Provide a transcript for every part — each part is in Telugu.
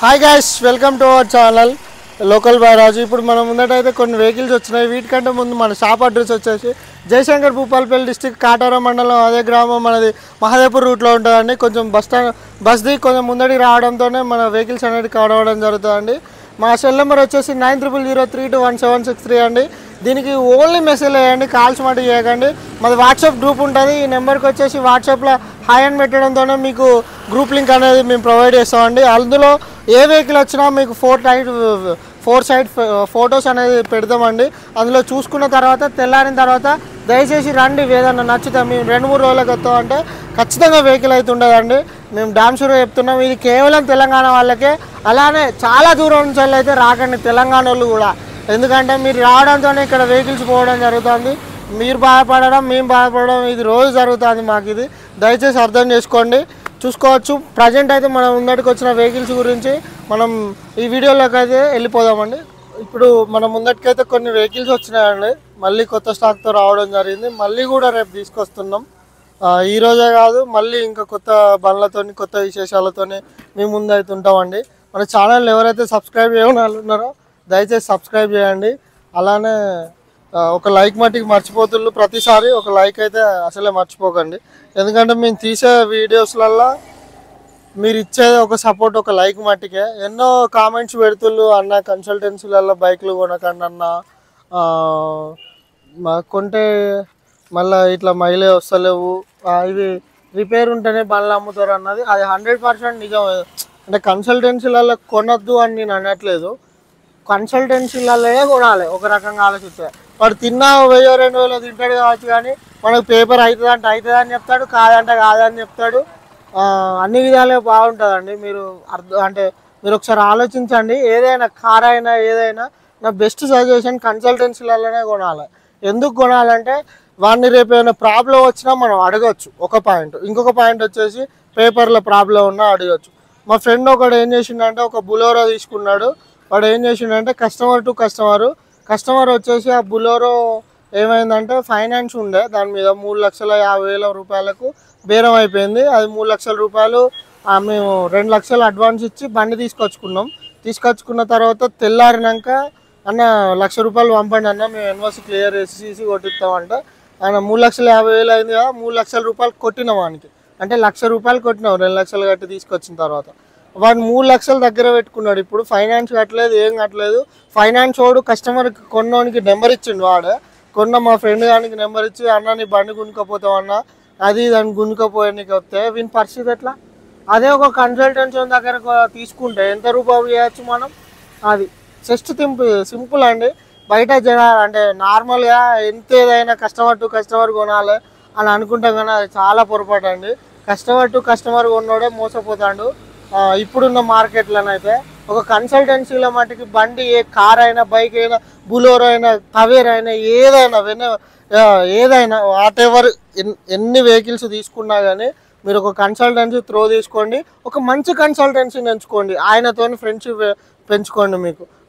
Hi guys, welcome to our channel local boy Raju. ఇప్పుడు మనం ముందటైతే కొన్ని వెహికల్స్ వచ్చినాయి. వీటికంటే ముందు మన షాప్ అడ్రస్ వచ్చేసి జయశంకర్ భూపాలపల్లి డిస్టిక్ కాటారం మండలం, అదే గ్రామం మనది మహదేపూర్ రూట్లో ఉంటుందండి. కొంచెం బస్ దిగి కొంచెం ముందడికి రావడంతోనే మన వెహికల్స్ అనేది కవర్ అవ్వడం జరుగుతుందండి. మా సెల్ నెంబర్ వచ్చేసి 9003211763 అండి. దీనికి ఓన్లీ మెసేజ్ వేయండి, కాల్స్ మాట చేయకండి. మాది వాట్సాప్ గ్రూప్ ఉంటుంది. ఈ నెంబర్కి వచ్చేసి వాట్సాప్లో హాయ్ అని పెట్టడంతోనే మీకు గ్రూప్ లింక్ అనేది మేము ప్రొవైడ్ చేస్తామండి. అందులో ఏ వెహికల్ వచ్చినా మీకు ఫోర్ సైడ్ ఫొటోస్ అనేది పెడతామండి. అందులో చూసుకున్న తర్వాత తెల్లారిన తర్వాత దయచేసి రండి, ఏదన్నా నచ్చితే మేము 2-3 రోజులకు వస్తామంటే ఖచ్చితంగా వెహికల్ అయితే ఉండదండి. మేము డామ్ షూర్గా చెప్తున్నాం. ఇది కేవలం తెలంగాణ వాళ్ళకే. అలానే చాలా దూరం నుంచి అయితే రాకండి తెలంగాణ వాళ్ళు కూడా, ఎందుకంటే మీరు రావడంతోనే ఇక్కడ వెహికల్స్ పోవడం జరుగుతుంది. మీరు బాధపడడం, మేము బాధపడడం, ఇది రోజు జరుగుతుంది మాకు. ఇది దయచేసి అర్థం చేసుకోండి. చూసుకోవచ్చు. ప్రజెంట్ అయితే మనం ముందటికి వచ్చిన వెహికల్స్ గురించి మనం ఈ వీడియోలోకి అయితే వెళ్ళిపోదామండి. ఇప్పుడు మన ముందటికైతే కొన్ని వెహికల్స్ వచ్చినాయండి. మళ్ళీ కొత్త స్టాక్తో రావడం జరిగింది. మళ్ళీ కూడా రేపు తీసుకొస్తున్నాం. ఈరోజే కాదు, మళ్ళీ ఇంకా కొత్త బండ్లతోని కొత్త విశేషాలతోని మేము ముందు అయితే ఉంటామండి. మన ఛానల్ ఎవరైతే సబ్స్క్రైబ్ చేయని వాళ్ళు ఉన్నారో దయచేసి సబ్స్క్రైబ్ చేయండి. అలానే ఒక లైక్ మట్టికి మర్చిపోతున్నారు. ప్రతిసారి ఒక లైక్ అయితే అసలే మర్చిపోకండి, ఎందుకంటే మేము తీసే వీడియోస్లల్లో మీరు ఇచ్చేది ఒక సపోర్ట్, ఒక లైక్ మట్టికే. ఎన్నో కామెంట్స్ పెడుతుళ్ళు, అన్న కన్సల్టెన్సీలలో బైక్లు కొనకండి అన్న, కొంటే మళ్ళీ ఇట్లా మైలేజ్ వస్తలేవు, ఇవి రిపేర్ ఉంటేనే బండ్లు అమ్ముతారు అన్నది అది 100% నిజం. అంటే కన్సల్టెన్సీలలో కొనొద్దు అని నేను అనట్లేదు, కన్సల్టెన్సీలలో కొనాలి. ఒక రకంగా ఆలోచిస్తే వాడు తిన్నా 1000-2000 తింటాడు కావచ్చు, కానీ మనకు పేపర్ అవుతుంది అంటే అవుతుంది అని చెప్తాడు, కాదంటే కాదని చెప్తాడు. అన్ని విధాలుగా బాగుంటుందండి. మీరు మీరు ఒకసారి ఆలోచించండి. ఏదైనా కార్ అయినా ఏదైనా నా బెస్ట్ సజెషన్ కన్సల్టెన్సీలలోనే కొనాలి. ఎందుకు కొనాలంటే వాడిని రేపు ఏమైనా ప్రాబ్లం వచ్చినా మనం అడగచ్చు, ఒక పాయింట్. ఇంకొక పాయింట్ వచ్చేసి పేపర్లో ప్రాబ్లం ఉన్నా అడగచ్చు. మా ఫ్రెండ్ ఒకడు ఏం చేసిండంటే ఒక బులోరో తీసుకున్నాడు. వాడు ఏం చేసిండంటే కస్టమర్ టు కస్టమర్ వచ్చేసి ఆ బులోరో ఏమైందంటే ఫైనాన్స్ ఉండే దాని మీద 3,50,000 రూపాయలకు బేరం అయిపోయింది. అది 3 లక్షల రూపాయలు మేము 2 లక్షలు అడ్వాన్స్ ఇచ్చి బండి తీసుకొచ్చుకున్న తర్వాత తెల్లారినాక అన్న 1,00,000 రూపాయలు పంపండి అన్న, మేము ఎన్ఓసి క్లియర్ చేసి కొట్టిస్తామంటే ఆయన 3,50,000 అయింది కదా, 3 లక్షల రూపాయలు కొట్టినాం వానికి. అంటే 1,00,000 రూపాయలు కొట్టినాం 2 లక్షలు కట్టి తీసుకొచ్చిన తర్వాత. వాడు 3 లక్షలు దగ్గర పెట్టుకున్నాడు. ఇప్పుడు ఫైనాన్స్ కట్టలేదు, ఏం కట్టలేదు. ఫైనాన్స్ వాడు కస్టమర్కి కొన్నోనికి నెంబర్ ఇచ్చిండు. వాడు కొన్న మా ఫ్రెండ్ దానికి నెంబర్ ఇచ్చి అన్న నీ బండి గుంజుకపోతామన్నా, అది దాన్ని గుంజుకపోయానికి వస్తే వీని పరిస్థితి ఎట్లా? అదే ఒక కన్సల్టెన్సీ దగ్గర తీసుకుంటే ఎంత రూపాయలు చేయొచ్చు మనం. అది జస్ట్ సింపుల్ అండి. బయట అంటే నార్మల్గా ఎంత ఏదైనా కస్టమర్ టు కస్టమర్ కొనాలి అని అనుకుంటాం, కానీ అది చాలా పొరపాటు అండి. కస్టమర్ టు కస్టమర్ కొన్నోడే మోసపోతాడు ఇప్పుడున్న మార్కెట్లోనైతే. ఒక కన్సల్టెన్సీలో మటుకి బండి ఏ కార్ అయినా, బైక్ అయినా, బులోరో అయినా, టవేర్ అయినా, ఏదైనా వాట్ ఎవర్ ఎన్ని వెహికల్స్ తీసుకున్నా కానీ మీరు ఒక కన్సల్టెన్సీ తీసుకోండి. ఒక మంచి కన్సల్టెన్సీని ఎంచుకోండి. ఆయనతో ఫ్రెండ్షిప్ పెంచుకోండి.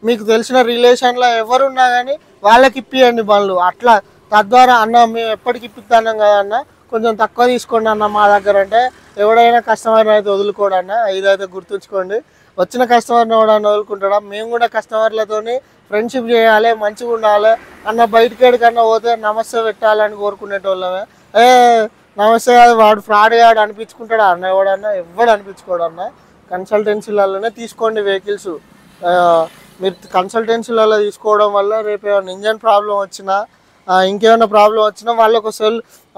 మీకు తెలిసిన రిలేషన్లో ఎవరున్నా కానీ వాళ్ళకి ఇప్పియండి బండ్లు. అట్లా తద్వారా అన్న మేము ఎప్పటికి ఇప్పిస్తాం కదా అన్న, కొంచెం తక్కువ తీసుకోండి అన్న మా దగ్గర అంటే ఎవడైనా కస్టమర్ని అయితే వదులుకోడన్న. ఇదైతే గుర్తుంచుకోండి. వచ్చిన కస్టమర్ని ఎవడన్నా వదులుకుంటాడా? మేము కూడా కస్టమర్లతో ఫ్రెండ్షిప్ చేయాలి, మంచిగా ఉండాలి అన్న. బయటికి ఎక్కడికన్నా పోతే నమస్తే పెట్టాలని కోరుకునేటోళ్ళమే. నమస్తే కాదు, వాడు ఫ్రాడ్ గాడు అనిపించుకుంటాడా అన్న? ఎవడు అనిపించుకోడన్న. కన్సల్టెన్సీలలోనే తీసుకోండి వెహికల్స్. మీరు కన్సల్టెన్సీలలో తీసుకోవడం వల్ల రేపు ఏమైనా ఇంజన్ ప్రాబ్లం వచ్చినా, ఇంకేమైనా ప్రాబ్లం వచ్చినా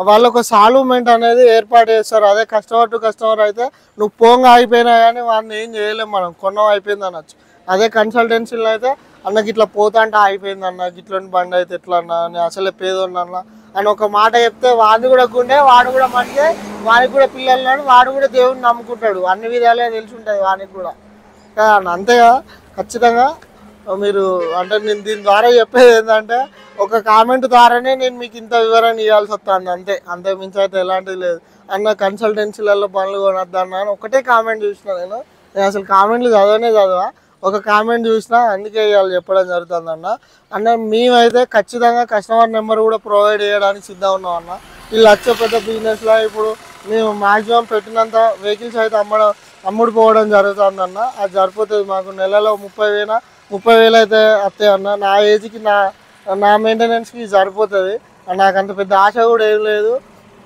వాళ్ళొక సాల్వ్మెంట్ అనేది ఏర్పాటు చేస్తారు. అదే కస్టమర్ టు కస్టమర్ అయితే నువ్వు పోంగా అయిపోయినా కానీ వాడిని ఏం చేయలేము మనం, కొన్నం అయిపోయింది అనొచ్చు. అదే కన్సల్టెన్సీలో అయితే అన్నకి ఇట్లా పోతా అంటే అయిపోయింది అన్న, గిట్లని బండి అయితే ఎట్లా అన్నా, నేను అసలే పేదోన్నా అని ఒక మాట చెప్తే వాడిని కూడా గుండె, వాడు కూడా మంచిదే, వానికి కూడా పిల్లలు, వాడు కూడా దేవుడిని నమ్ముకుంటాడు. అన్ని విధాలుగా తెలిసి ఉంటుంది వానికి కూడా కదా అన్న. అంతేగా ఖచ్చితంగా మీరు అంటే నేను దీని ద్వారా చెప్పేది ఏంటంటే ఒక కామెంట్ ద్వారానే నేను మీకు ఇంత వివరణ ఇవ్వాల్సి వస్తుంది. అంతే మించి అయితే ఎలాంటిది లేదు అన్న. కన్సల్టెన్సీలలో పనులు కొనొద్దన్నా అని ఒకటే కామెంట్ చూసిన. నేను అసలు కామెంట్లు చదవా, ఒక కామెంట్ చూసినా, అందుకే ఇవాళ చెప్పడం జరుగుతుంది అన్న. మేమైతే ఖచ్చితంగా కస్టమర్ నెంబర్ కూడా ప్రొవైడ్ చేయడానికి సిద్ధంగా ఉన్నాం అన్న. ఈ లక్ష పెద్ద బిజినెస్లో ఇప్పుడు మేము మ్యాక్సిమం పెట్టినంత వెహికల్స్ అయితే అమ్ముడు పోవడం జరుగుతుంది అన్న. అది సరిపోతుంది మాకు, నెలలో 30,000 అయితే వస్తాయి అన్న. నా ఏజ్కి నా మెయింటెనెన్స్కి సరిపోతుంది. నాకంత పెద్ద ఆశ కూడా ఏం లేదు.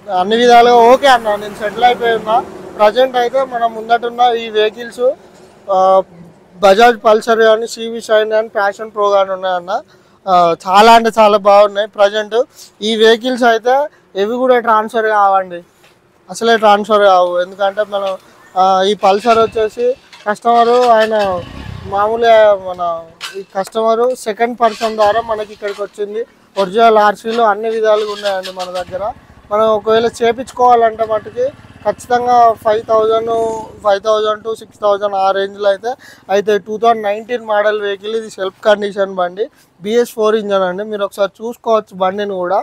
అన్ని విధాలుగా ఓకే అన్న, నేను సెటిల్ అయిపోయి ఉన్నా. ప్రజెంట్ అయితే మనం ముందటున్న ఈ వెహికల్స్ బజాజ్ పల్సర్ కానీ, సివి షైన్ కానీ, ప్యాషన్ ప్రో కానీ ఉన్నాయన్న. చాలా అంటే చాలా బాగున్నాయి. ప్రజెంట్ ఈ వెహికల్స్ అయితే ఇవి కూడా ట్రాన్స్ఫర్ కావండి, అసలే ట్రాన్స్ఫర్ కావు. ఎందుకంటే మనం ఈ పల్సర్ వచ్చేసి కస్టమరు ఆయన మామూలుగా మన ఈ కస్టమరు సెకండ్ పర్సన్ ద్వారా మనకి ఇక్కడికి వచ్చింది. ఒరిజినల్ ఆర్సీలు అన్ని విధాలుగా ఉన్నాయండి మన దగ్గర. మనం ఒకవేళ చేపించుకోవాలంటే మటుకి ఖచ్చితంగా 5,000 to 6,000 ఆ రేంజ్లో అయితే 2019 మోడల్ వెహికల్. ఇది సెల్ఫ్ కండిషన్ బండి, BS4 ఇంజన్ అండి. మీరు ఒకసారి చూసుకోవచ్చు బండిని కూడా,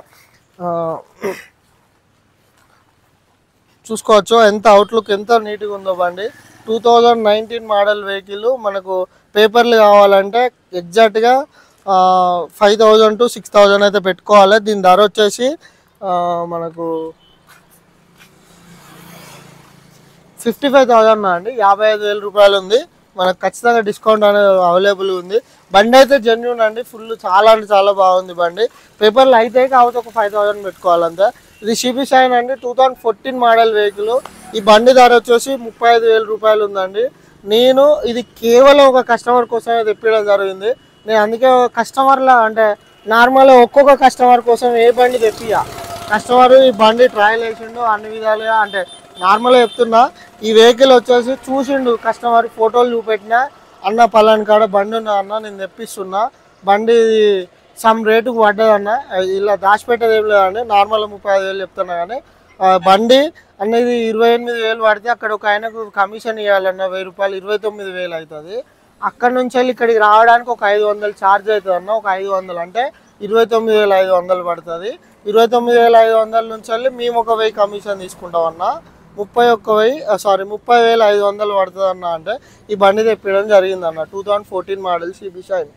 చూసుకోవచ్చు ఎంత అవుట్లుక్ ఎంత నీట్గా ఉందో బండి. 2019 మోడల్ వెహికల్. మనకు పేపర్లు కావాలంటే ఎగ్జాక్ట్గా 5,000 to 6,000 అయితే పెట్టుకోవాలి. దీని ధర వచ్చేసి మనకు 55,000 అండి, 55,000 రూపాయలు ఉంది. మనకు ఖచ్చితంగా డిస్కౌంట్ అనేది అవైలబుల్ ఉంది. బండి అయితే జెన్యూన్ అండి, ఫుల్ చాలా అంటే చాలా బాగుంది బండి. పేపర్లు అయితే కాకపోతే ఒక 5,000 పెట్టుకోవాలంతే. ఇది సిబి షైన్ అండి, 2014 మోడల్ వెహికల్. ఈ బండి ధర వచ్చేసి 35,000 రూపాయలు ఉందండి. నేను ఇది కేవలం ఒక కస్టమర్ కోసమే తెప్పించడం జరిగింది. నేను అందుకే కస్టమర్లా అంటే నార్మల్గా ఒక్కొక్క కస్టమర్ కోసం ఏ బండి తెప్పియా. కస్టమర్ ఈ బండి ట్రయల్ వేసిండు అన్ని విధాలుగా, అంటే నార్మల్గా చెప్తున్నా. ఈ వెహికల్ వచ్చేసి చూసిండు కస్టమర్, ఫోటోలు చూపెట్టినా, అన్న పలాని కాడ బండి ఉన్నా అన్న, నేను తెప్పిస్తున్నా, బండి సమ్ రేటుకు పడ్డది అన్న, ఇలా దాచిపెట్టేది ఏం లేదండి. నార్మల్గా 35,000 చెప్తున్నా కానీ బండి అనేది 28,000 పడితే అక్కడ ఒక ఆయనకు కమిషన్ ఇవ్వాలన్న 1,000 రూపాయలు, 29,000 అవుతుంది. అక్కడ నుంచి వెళ్ళి ఇక్కడికి రావడానికి ఒక 500 ఛార్జ్ అవుతుంది అన్న. ఒక 500 అంటే 29,500 పడుతుంది. 29,500 నుంచి వెళ్ళి మేము ఒక 1,000 కమిషన్ తీసుకుంటాం అన్న. 30,500 పడుతుంది అన్న. అంటే ఈ బండి తెప్పించడం జరిగిందన్న. 2014 మోడల్ సిబి షైన్.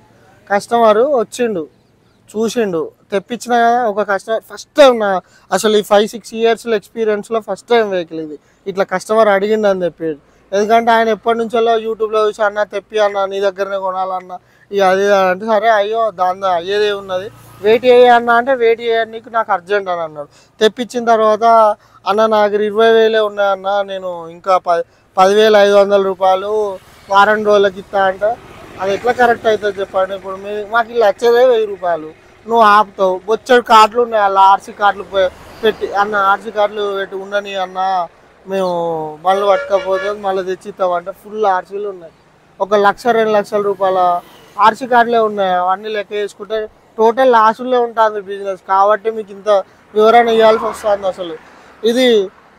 కస్టమరు వచ్చిండు, చూసిండు, తెప్పించిన ఒక కస్టమర్ ఫస్ట్ టైం అసలు ఈ 5-6 ఇయర్స్లో ఎక్స్పీరియన్స్లో ఫస్ట్ టైం వెహికల్ ఇది. ఇట్లా కస్టమర్ అడిగిండు అని చెప్పాడు. ఎందుకంటే ఆయన ఎప్పటి నుంచో యూట్యూబ్లో చూసి అన్న తెప్పి అన్న నీ దగ్గరనే కొనాలన్న, ఇక అది అంటే సరే అయ్యో దాని అయ్యేదే ఉన్నది, వెయిట్ చేయన్న అంటే వెయిట్ చేయడానికి నాకు అర్జెంట్ అని అన్నాడు. తెప్పించిన తర్వాత అన్న నాకు 20,000 ఉన్నాయన్న, నేను ఇంకా 10,500 రూపాయలు వారం రోజులకి ఇస్తా అంటే అది ఎట్లా కరెక్ట్ అవుతుంది చెప్పండి. ఇప్పుడు మాకు ఇలా వచ్చేదే 1,000 రూపాయలు, నువ్వు ఆపుతావు. బొచ్చడు కార్డులు ఉన్నాయి అలా, ఆర్సీ కార్డులు పెట్టి అన్న, ఆర్సీ కార్డులు పెట్టి ఉండని అన్న, మేము మళ్ళీ పట్టుకపోతే మళ్ళీ తెచ్చిస్తామంటే ఫుల్ ఆర్సీలు ఉన్నాయి. 1,00,000 2 లక్షల రూపాయల ఆర్సీ కార్డులే ఉన్నాయి. అవన్నీ లెక్క వేసుకుంటే టోటల్ లాసుల్లో ఉంటుంది బిజినెస్. కాబట్టి మీకు ఇంత వివరణ ఇవ్వాల్సి వస్తుంది. అసలు ఇది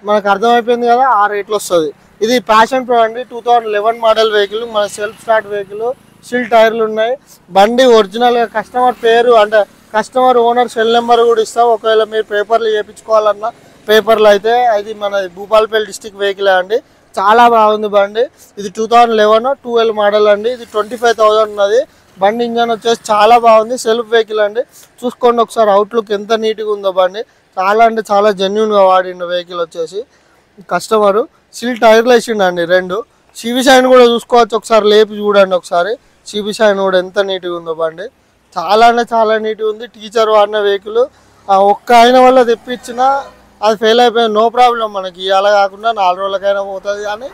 మనకు అర్థమైపోయింది కదా ఆ రేట్లో వస్తుంది. ఇది ప్యాషన్ ప్రో అండి, 2011 మోడల్ వెహికల్. మన సెల్ఫ్ స్టార్ట్ వెహికల్, స్టిల్ టైర్లు ఉన్నాయి. బండి ఒరిజినల్గా కస్టమర్ పేరు అంటే కస్టమర్ ఓనర్ సెల్ నెంబర్ కూడా ఇస్తాం. ఒకవేళ మీరు పేపర్లు చేయించుకోవాలన్నా పేపర్లు అయితే అది మన భూపాలపల్లి డిస్టిక్ వెహికల్ అండి. చాలా బాగుంది బండి. ఇది 2011-12 మోడల్ అండి. ఇది 25,000 ఉన్నది. బండి ఇంజన్ వచ్చేసి చాలా బాగుంది. సెల్ఫ్ వెహికల్ అండి, చూసుకోండి ఒకసారి అవుట్లుక్ ఎంత నీట్గా ఉందో బండి. చాలా అంటే చాలా జెన్యున్గా వాడిండు వెహికల్ వచ్చేసి. కస్టమరు సిల్ టైర్లు వేసిండండి 2. సిబి షైన్ కూడా చూసుకోవచ్చు ఒకసారి, లేపి చూడండి ఒకసారి. సిబి షైన్ కూడా ఎంత నీట్గా ఉందో బండి. చాలా అంటే చాలా నీట్గా ఉంది. టీచర్ వాడిన వెహికల్. ఒక్క ఆయన వల్ల తెప్పించినా అది ఫెయిల్ అయిపోయింది, నో ప్రాబ్లం. మనకి ఇవాళ కాకుండా 4 రోజులకైనా పోతుంది. కానీ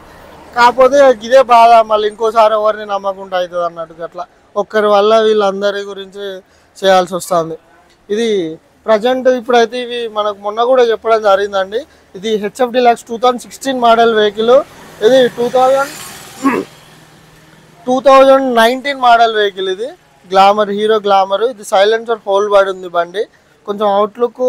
కాకపోతే ఇదే బాధ, మళ్ళీ ఇంకోసారి ఎవరిని నమ్మకుండా అవుతుంది అన్నట్టుగా. అట్లా ఒక్కరి వల్ల వీళ్ళందరి గురించి చేయాల్సి వస్తుంది. ఇది ప్రజెంట్ ఇప్పుడైతే ఇవి మనకు మొన్న కూడా చెప్పడం జరిగిందండి. ఇది HF Deluxe 2016 మోడల్ వెహికల్. ఇది 2019 మోడల్ వెహికల్. ఇది గ్లామర్, హీరో గ్లామర్. ఇది సైలెన్సర్ హోల్ పడి ఉంది బండి. కొంచెం outlook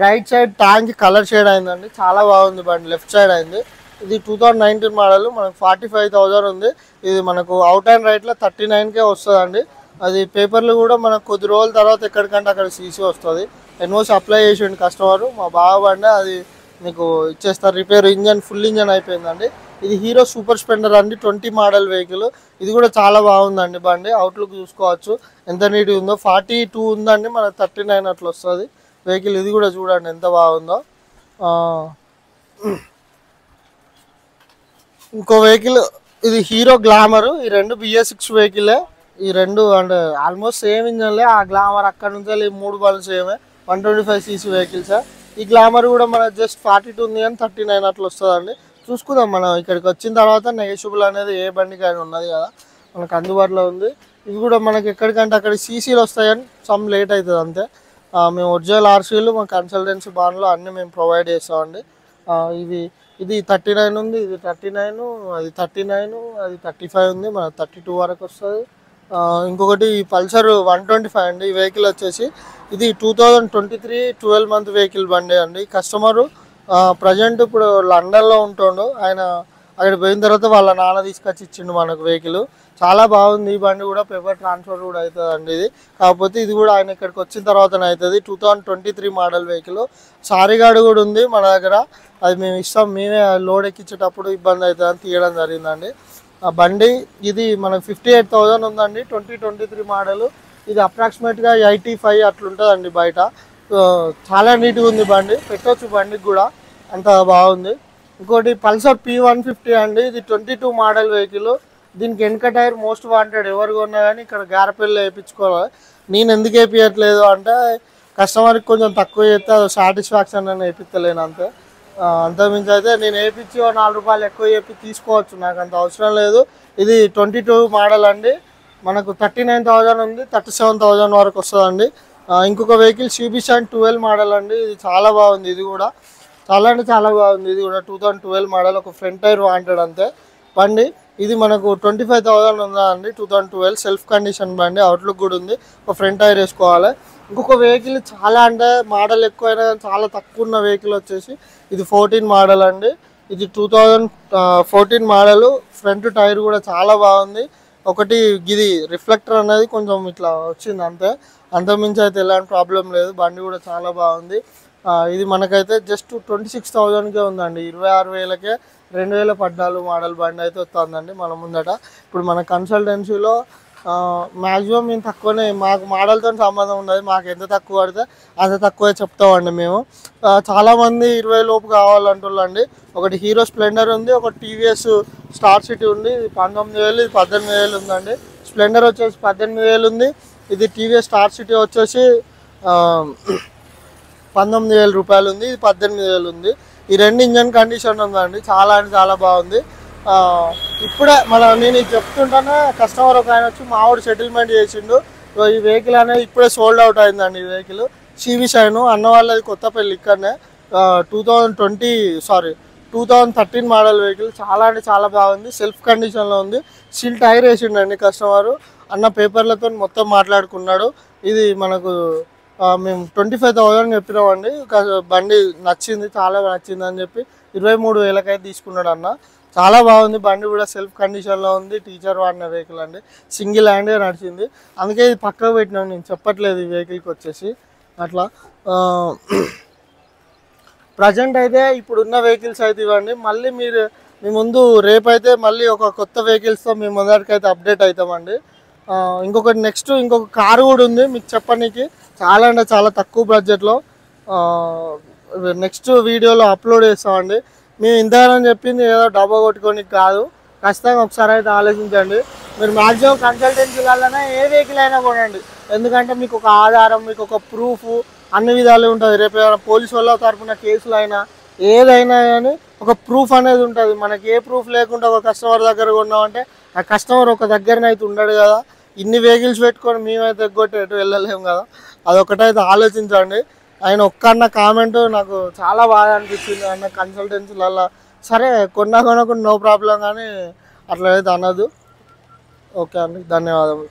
right side tank colour shade అయిందండి, చాలా బాగుంది బండి. లెఫ్ట్ సైడ్ అయింది. ఇది 2019 మోడల్. మనకు 45,000 ఉంది. ఇది మనకు అవుట్ అండ్ రైట్లో 39K వస్తుందండి. అది పేపర్లు కూడా మనకు కొద్ది రోజుల తర్వాత ఎక్కడికంటే అక్కడ సీసీ వస్తుంది. ఎన్ఓసి అప్లై చేసిండు కస్టమరు. మా బావ బండి అది మీకు ఇచ్చేస్తారు రిపేర్. ఇంజన్ ఫుల్ ఇంజన్ అయిపోయిందండి. ఇది హీరో సూపర్ స్ప్లెండర్ అండి, 20 మోడల్ వెహికల్. ఇది కూడా చాలా బాగుందండి బండి. అవుట్లుక్ చూసుకోవచ్చు ఎంత నీట్గా ఉందో. 42 ఉందండి, మనకు 39 అట్లా వస్తుంది వెహికల్. ఇది కూడా చూడండి ఎంత బాగుందో. ఇంకో వెహికల్ ఇది హీరో గ్లామర్. ఈ రెండు BS6 వెహికలే. ఈ రెండు అంటే ఆల్మోస్ట్ సేమ్ ఇంజన్లే. ఆ గ్లామర్ అక్కడ నుంచి 3 బండ్లు సేమే 125cc వెహికల్స్. ఈ గ్లామర్ కూడా మన జస్ట్ 42 ఉంది కానీ 39 అట్లా వస్తుందండి. చూసుకుందాం మనం ఇక్కడికి వచ్చిన తర్వాత. నెగోషియబుల్ అనేది ఏ బండికి అయినా ఉన్నది కదా, మనకు అందుబాటులో ఉంది. ఇవి కూడా మనకి ఎక్కడికంటే అక్కడ సీసీలు వస్తాయని సమ్ లేట్ అవుతుంది అంతే. మేము ఒరిజినల్ RCలు మా కన్సల్టెన్సీ బాండ్లో అన్నీ మేము ప్రొవైడ్ చేస్తామండి. ఇది 39 ఉంది, ఇది 39, అది 39, అది 35 ఉంది, మన 32 వరకు వస్తుంది. ఇంకొకటి పల్సర్ 125 అండి. ఈ వెహికల్ వచ్చేసి ఇది 2023 12 మంత్ వెహికల్ బండి అండి. కస్టమరు ప్రజెంట్ ఇప్పుడు లండన్లో ఉంటుండు. ఆయన అక్కడ పోయిన తర్వాత వాళ్ళ నాన్న తీసుకొచ్చి ఇచ్చిండు మనకు వెహికల్. చాలా బాగుంది. ఈ బండి కూడా పేపర్ ట్రాన్స్ఫర్ కూడా అవుతుంది అండి ఇది. కాకపోతే ఇది కూడా ఆయన ఇక్కడికి వచ్చిన తర్వాతనే అవుతుంది. 2023 మోడల్ వెహికల్. సారీగాడు కూడా ఉంది మన దగ్గర. అది మేము ఇస్తాం. మేమే లోడ్ ఎక్కించేటప్పుడు ఇబ్బంది అవుతుంది అని తీయడం జరిగిందండి. ఆ బండి ఇది మనకు 58,000 ఉందండి. 2023 మోడల్. ఇది అప్రాక్సిమేట్గా 85 అట్లుంటుందండి బయట. చాలా నీట్గా ఉంది బండి. పెట్టవచ్చు బండికి కూడా, అంత బాగుంది. ఇంకోటి పల్సర్ P150 అండి. ఇది 22 మోడల్ వెహికల్. దీనికి వెనక టైర్ మోస్ట్ వాంటెడ్. ఎవరు కొన్నా కానీ ఇక్కడ గ్యారపిల్లు వేయించుకోవాలి. నేను ఎందుకు వేయించట్లేదు అంటే కస్టమర్కి కొంచెం తక్కువ చేస్తే అది సాటిస్ఫాక్షన్ అని వేయించలేను అంతే. అంతకుమించి అయితే నేను వేయించి 4 రూపాయలు ఎక్కువ చెప్పి తీసుకోవచ్చు, నాకు అంత అవసరం లేదు. ఇది 22 మోడల్ అండి. మనకు 39,000 ఉంది, 37,000 వరకు వస్తుందండి. ఇంకొక వెహికల్ CB Shine 12 మోడల్ అండి. ఇది చాలా బాగుంది. ఇది కూడా చాలా అంటే చాలా బాగుంది. ఇది కూడా 2012 మోడల్. ఒక ఫ్రంట్ టైర్ వాంటెడ్ అంతే బండి. ఇది మనకు 25,000 ఉందా అండి. 2012 సెల్ఫ్ కండిషన్ బండి. అవుట్లుక్ కూడా ఉంది. ఒక ఫ్రంట్ టైర్ వేసుకోవాలి. ఇంకొక వెహికల్ చాలా అంటే మోడల్ ఎక్కువైనా చాలా తక్కువ ఉన్న వెహికల్ వచ్చేసి ఇది 14 మోడల్ అండి. ఇది 2014 మోడల్. ఫ్రంట్ టైర్ కూడా చాలా బాగుంది. ఒకటి ఇది రిఫ్లెక్టర్ అనేది కొంచెం ఇట్లా వచ్చింది అంతే. అంతకుమించి అయితే ఎలాంటి ప్రాబ్లం లేదు. బండి కూడా చాలా బాగుంది. ఇది మనకైతే జస్ట్ 26,000కే ఉందండి. 26,000కే 2014 మోడల్ బండి అయితే వస్తుందండి మన ముందట. ఇప్పుడు మన కన్సల్టెన్సీలో మ్యాక్సిమం మేము తక్కువనే, మాకు మోడల్తో సంబంధం ఉండదు. మాకు ఎంత తక్కువ పడితే అంత తక్కువే చెప్తామండి మేము. చాలామంది 20 లోపు కావాలంటున్నాండి. ఒకటి హీరో స్ప్లెండర్ ఉంది, ఒక TVS స్టార్ సిటీ ఉంది. ఇది 19,000, ఇది 18,000 ఉందండి. స్ప్లెండర్ వచ్చేసి 18,000 ఉంది. ఇది TVS స్టార్ సిటీ వచ్చేసి 19,000 రూపాయలు ఉంది. ఇది 18,000 ఉంది. ఈ రెండు ఇంజన్ కండిషన్ ఉందండి. చాలా అంటే చాలా బాగుంది. ఇప్పుడే నేను ఇది చెప్తుంటానే కస్టమర్ ఒక ఆయన వచ్చి మావాడు సెటిల్మెంట్ చేసిండు. ఈ వెహికల్ అనేది ఇప్పుడే సోల్డ్ అవుట్ అయిందండి. ఈ వెహికల్ CB Shine అన్న వాళ్ళది కొత్తపల్లి ఇక్కడనే. 2013 మోడల్ వెహికల్. చాలా అంటే చాలా బాగుంది. సెల్ఫ్ కండిషన్లో ఉంది. స్టీల్ టైర్ వేసిండండి కస్టమరు. అన్న పేపర్లతో మొత్తం మాట్లాడుకున్నాడు. ఇది మనకు మేము 25,000 చెప్పినామండి. బండి నచ్చింది, చాలా నచ్చింది అని చెప్పి 23,000కి అయితే తీసుకున్నాడు అన్న. చాలా బాగుంది బండి కూడా. సెల్ఫ్ కండిషన్లో ఉంది. టీచర్ వాడిన వెహికల్ అండి. సింగిల్ హ్యాండ్గా నడిచింది. అందుకే ఇది పక్కకు పెట్టినాం. నేను చెప్పట్లేదు ఈ వెహికల్కి వచ్చేసి అట్లా. ప్రజెంట్ అయితే ఇప్పుడున్న వెహికల్స్ అయితే ఇవ్వండి. మళ్ళీ మీ ముందు రేపైతే మళ్ళీ ఒక కొత్త వెహికల్స్తో మీ ముందరికైతే అప్డేట్ అవుతామండి. ఇంకొక కారు కూడా ఉంది మీకు చెప్పడానికి. చాలా అంటే చాలా తక్కువ బడ్జెట్లో నెక్స్ట్ వీడియోలో అప్లోడ్ చేస్తామండి. మేము ఇంతగానని చెప్పింది ఏదో డబ్బా కొట్టుకోనికి కాదు. ఖచ్చితంగా ఒకసారి అయితే ఆలోచించండి. మీరు మ్యాక్సిమం కన్సల్టెన్సీలలోనే ఏ వెహికల్ అయినా కొనండి. ఎందుకంటే మీకు ఒక ఆధారం, మీకు ఒక ప్రూఫ్ అన్ని విధాలు ఉంటుంది. రేపు ఏమైనా పోలీసు వాళ్ళ తరఫున కేసులు అయినా ఏదైనా కానీ ఒక ప్రూఫ్ అనేది ఉంటుంది. మనకి ఏ ప్రూఫ్ లేకుండా ఒక కస్టమర్ దగ్గర కొన్నామంటే ఆ కస్టమర్ ఒక దగ్గరనైతే ఉండడు కదా. ఇన్ని వెహికల్స్ పెట్టుకొని మేమైతే ఎగ్గొట్టి ఎటు వెళ్ళలేము కదా. అదొకటైతే ఆలోచించండి. ఆయన ఒక్కన్న కామెంట్ నాకు చాలా బాగా అనిపించింది. అన్న కన్సల్టెన్సీలలో సరే కొనకుండా నో ప్రాబ్లం కానీ అట్లా అయితే అనదు. ఓకే అండి, ధన్యవాదములు.